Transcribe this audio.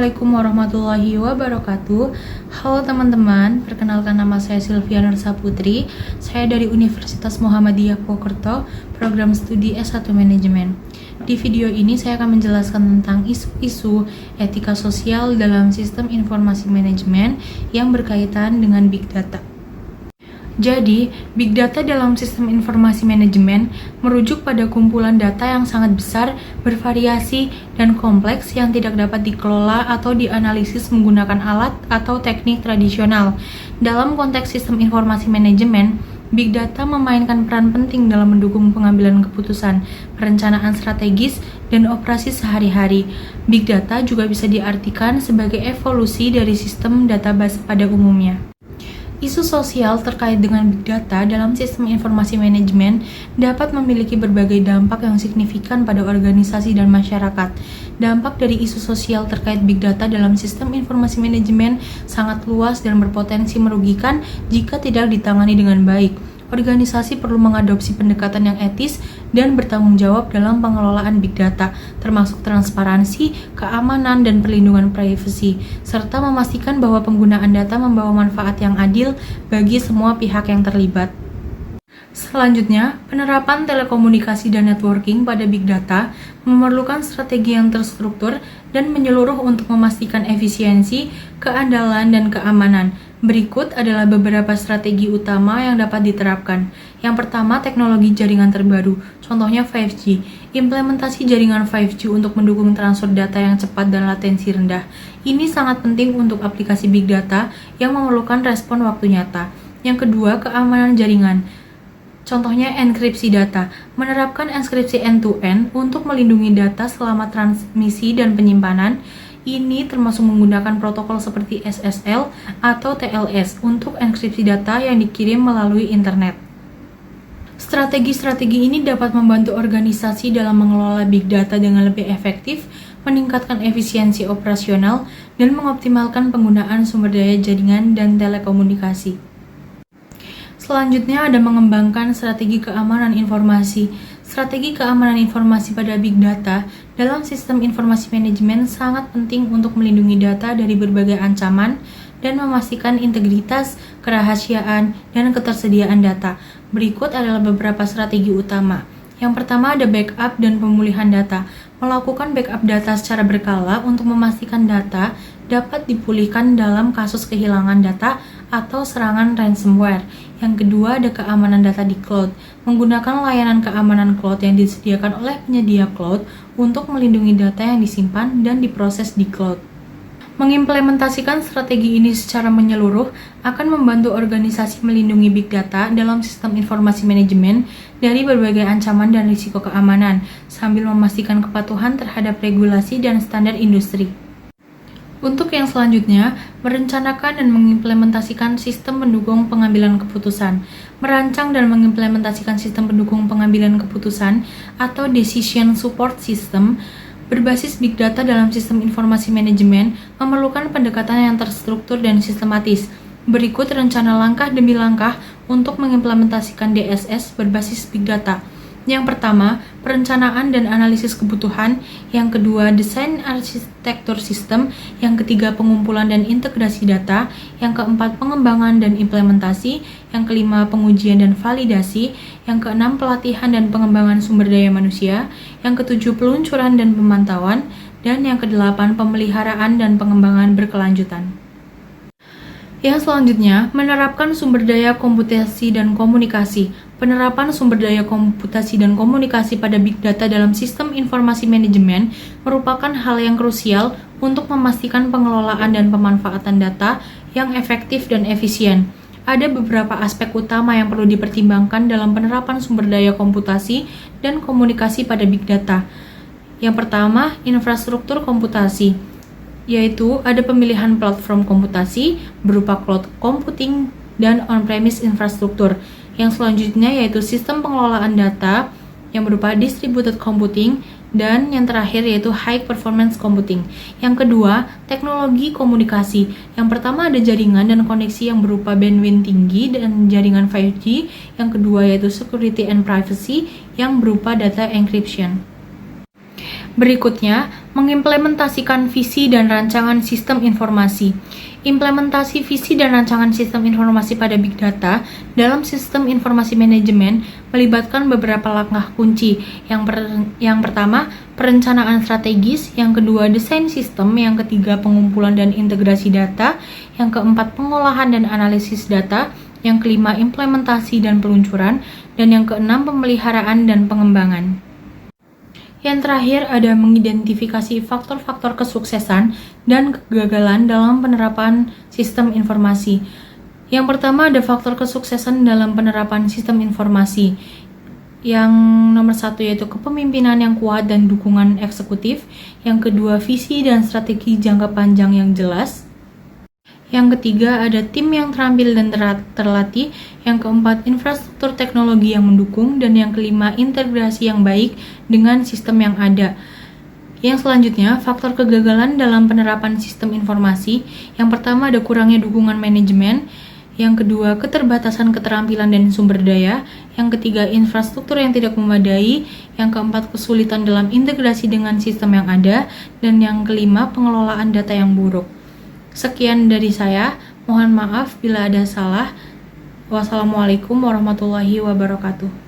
Assalamualaikum warahmatullahi wabarakatuh. Halo teman-teman, perkenalkan nama saya Sylvia Nursa Putri. Saya dari Universitas Muhammadiyah Purwokerto, program studi S1 Manajemen. Di video ini saya akan menjelaskan tentang isu-isu etika sosial dalam sistem informasi manajemen yang berkaitan dengan Big Data. Jadi, Big Data dalam sistem informasi manajemen merujuk pada kumpulan data yang sangat besar, bervariasi, dan kompleks yang tidak dapat dikelola atau dianalisis menggunakan alat atau teknik tradisional. Dalam konteks sistem informasi manajemen, Big Data memainkan peran penting dalam mendukung pengambilan keputusan, perencanaan strategis, dan operasi sehari-hari. Big Data juga bisa diartikan sebagai evolusi dari sistem database pada umumnya. Isu sosial terkait dengan Big Data dalam sistem informasi manajemen dapat memiliki berbagai dampak yang signifikan pada organisasi dan masyarakat. Dampak dari isu sosial terkait Big Data dalam sistem informasi manajemen sangat luas dan berpotensi merugikan jika tidak ditangani dengan baik. Organisasi perlu mengadopsi pendekatan yang etis dan bertanggung jawab dalam pengelolaan Big Data, termasuk transparansi, keamanan, dan perlindungan privasi, serta memastikan bahwa penggunaan data membawa manfaat yang adil bagi semua pihak yang terlibat. Selanjutnya, penerapan telekomunikasi dan networking pada Big Data memerlukan strategi yang terstruktur dan menyeluruh untuk memastikan efisiensi, keandalan, dan keamanan. Berikut adalah beberapa strategi utama yang dapat diterapkan. Yang pertama, teknologi jaringan terbaru, contohnya 5G. Implementasi jaringan 5G untuk mendukung transfer data yang cepat dan latensi rendah. Ini sangat penting untuk aplikasi Big Data yang memerlukan respon waktu nyata. Yang kedua, keamanan jaringan. Contohnya enkripsi data, menerapkan enkripsi end-to-end untuk melindungi data selama transmisi dan penyimpanan. Ini termasuk menggunakan protokol seperti SSL atau TLS untuk enkripsi data yang dikirim melalui internet. Strategi-strategi ini dapat membantu organisasi dalam mengelola Big Data dengan lebih efektif, meningkatkan efisiensi operasional, dan mengoptimalkan penggunaan sumber daya jaringan dan telekomunikasi. Selanjutnya ada mengembangkan strategi keamanan informasi. Strategi keamanan informasi pada Big Data dalam sistem informasi manajemen sangat penting untuk melindungi data dari berbagai ancaman dan memastikan integritas, kerahasiaan, dan ketersediaan data. Berikut adalah beberapa strategi utama. Yang pertama ada backup dan pemulihan data. Melakukan backup data secara berkala untuk memastikan data dapat dipulihkan dalam kasus kehilangan data atau serangan ransomware. Yang kedua ada keamanan data di cloud. Menggunakan layanan keamanan cloud yang disediakan oleh penyedia cloud untuk melindungi data yang disimpan dan diproses di cloud. Mengimplementasikan strategi ini secara menyeluruh akan membantu organisasi melindungi Big Data dalam sistem informasi manajemen dari berbagai ancaman dan risiko keamanan, sambil memastikan kepatuhan terhadap regulasi dan standar industri. Untuk yang selanjutnya, merencanakan dan mengimplementasikan sistem pendukung pengambilan keputusan. Merancang dan mengimplementasikan sistem pendukung pengambilan keputusan atau Decision Support System berbasis Big Data dalam sistem informasi manajemen memerlukan pendekatan yang terstruktur dan sistematis. Berikut rencana langkah demi langkah untuk mengimplementasikan DSS berbasis Big Data. Yang pertama, perencanaan dan analisis kebutuhan. Yang kedua, desain arsitektur sistem. Yang ketiga, pengumpulan dan integrasi data. Yang keempat, pengembangan dan implementasi. Yang kelima, pengujian dan validasi. Yang keenam, pelatihan dan pengembangan sumber daya manusia. Yang ketujuh, peluncuran dan pemantauan. Dan yang kedelapan, pemeliharaan dan pengembangan berkelanjutan. Yang selanjutnya, menerapkan sumber daya komputasi dan komunikasi. Penerapan sumber daya komputasi dan komunikasi pada Big Data dalam sistem informasi manajemen merupakan hal yang krusial untuk memastikan pengelolaan dan pemanfaatan data yang efektif dan efisien. Ada beberapa aspek utama yang perlu dipertimbangkan dalam penerapan sumber daya komputasi dan komunikasi pada Big Data. Yang pertama, infrastruktur komputasi, yaitu ada pemilihan platform komputasi berupa cloud computing dan on-premise infrastruktur. Yang selanjutnya yaitu sistem pengelolaan data yang berupa distributed computing, dan yang terakhir yaitu high performance computing. Yang kedua, teknologi komunikasi. Yang pertama ada jaringan dan koneksi yang berupa bandwidth tinggi dan jaringan 5G. Yang kedua yaitu security and privacy yang berupa data encryption. Berikutnya, Mengimplementasikan visi dan rancangan sistem informasi. Implementasi visi dan rancangan sistem informasi pada Big Data dalam sistem informasi manajemen melibatkan beberapa langkah kunci. Yang pertama, perencanaan strategis. Yang kedua, desain sistem. Yang ketiga, pengumpulan dan integrasi data. Yang keempat, pengolahan dan analisis data. Yang kelima, implementasi dan peluncuran. Dan yang keenam, pemeliharaan dan pengembangan. Yang terakhir ada mengidentifikasi faktor-faktor kesuksesan dan kegagalan dalam penerapan sistem informasi. Yang pertama ada faktor kesuksesan dalam penerapan sistem informasi. Yang nomor 1 yaitu kepemimpinan yang kuat dan dukungan eksekutif. Yang kedua, visi dan strategi jangka panjang yang jelas. Yang ketiga, ada tim yang terampil dan terlatih. Yang keempat, infrastruktur teknologi yang mendukung. Dan yang kelima, integrasi yang baik dengan sistem yang ada. Yang selanjutnya, faktor kegagalan dalam penerapan sistem informasi. Yang pertama, ada kurangnya dukungan manajemen. Yang kedua, keterbatasan keterampilan dan sumber daya. Yang ketiga, infrastruktur yang tidak memadai. Yang keempat, kesulitan dalam integrasi dengan sistem yang ada. Dan yang kelima, pengelolaan data yang buruk. Sekian dari saya, mohon maaf bila ada salah. Wassalamualaikum warahmatullahi wabarakatuh.